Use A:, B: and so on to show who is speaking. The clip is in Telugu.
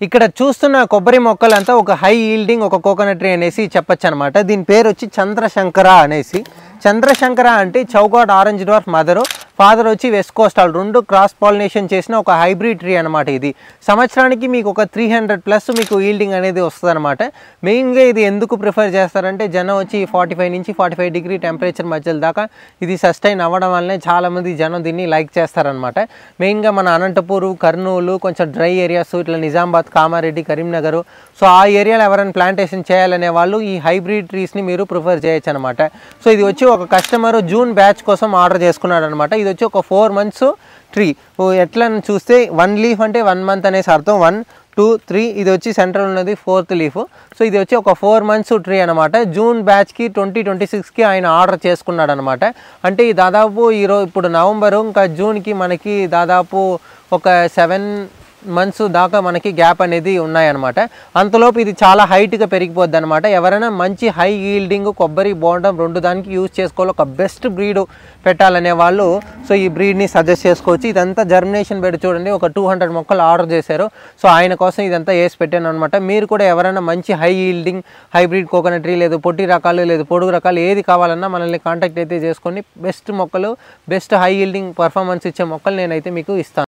A: ఇక్కడ చూస్తున్న కొబ్బరి మొక్కలంతా ఒక హై ఈల్డింగ్ ఒక కోకోనట్ ట్రీ అనేసి చెప్పొచ్చు అనమాట. దీని పేరు వచ్చి చంద్రశంకర అనేసి. చంద్రశంకర అంటే చౌగాట్ ఆరెంజ్ డ్వార్ఫ్ మదరు, ఫాదర్ వచ్చి వెస్ట్ కోస్టల్, రెండు క్రాస్ పాలినేషన్ చేసిన ఒక హైబ్రిడ్ ట్రీ అనమాట. ఇది సంవత్సరానికి మీకు ఒక 300+ మీకు ఈల్డింగ్ అనేది వస్తుంది అనమాట. మెయిన్గా ఇది ఎందుకు ప్రిఫర్ చేస్తారంటే జనం వచ్చి 45 నుంచి 45 డిగ్రీ టెంపరేచర్ మధ్యలో దాకా ఇది సస్టైన్ అవ్వడం వల్లనే చాలామంది జనం దీన్ని లైక్ చేస్తారనమాట. మెయిన్గా మన అనంతపూర్, కర్నూలు, కొంచెం డ్రై ఏరియాస్ ఇట్లా నిజామాబాద్, కామారెడ్డి, కరీంనగర్, సో ఆ ఏరియాలో ఎవరైనా ప్లాంటేషన్ చేయాలనే వాళ్ళు ఈ హైబ్రిడ్ ట్రీస్ని మీరు ప్రిఫర్ చేయొచ్చు అనమాట. సో ఇది వచ్చి ఒక కస్టమర్ జూన్ బ్యాచ్ కోసం ఆర్డర్ చేసుకున్నాడు అనమాట. ఇది వచ్చి ఒక 4 months ట్రీ. ఎట్లా చూస్తే 1 leaf అంటే 1 month అనేసి అర్థం. 1, 2, 3 ఇది వచ్చి సెంట్రల్ ఉన్నది 4th leaf. సో ఇది వచ్చి ఒక 4 months ట్రీ అనమాట. జూన్ బ్యాచ్కి 2026కి ఆయన ఆర్డర్ చేసుకున్నాడు అనమాట. అంటే దాదాపు ఈరోజు ఇప్పుడు నవంబరు, ఇంకా జూన్కి మనకి దాదాపు ఒక 7 months దాకా మనకి గ్యాప్ అనేది ఉన్నాయన్నమాట. అంతలోపు ఇది చాలా హైట్గా పెరిగిపోద్ది అనమాట. ఎవరైనా మంచి హై ఈల్డింగ్ కొబ్బరి బోండం రెండు దానికి యూజ్ చేసుకోవాలి, ఒక బెస్ట్ బ్రీడ్ పెట్టాలనే వాళ్ళు సో ఈ బ్రీడ్ని సజెస్ట్ చేసుకోవచ్చు. ఇదంతా జర్మినేషన్ బెడ్ చూడండి, ఒక 200 మొక్కలు ఆర్డర్ చేశారు. సో ఆయన కోసం ఇదంతా వేసి పెట్టాను అనమాట. మీరు కూడా ఎవరైనా మంచి high yielding hybrid coconut tree, లేదు పొట్టి రకాలు, లేదు పొడుగు రకాలు ఏది కావాలన్నా మనల్ని కాంటాక్ట్ అయితే చేసుకొని బెస్ట్ మొక్కలు, బెస్ట్ హై ఈల్డింగ్ పర్ఫార్మెన్స్ ఇచ్చే మొక్కలు నేనైతే మీకు ఇస్తాను.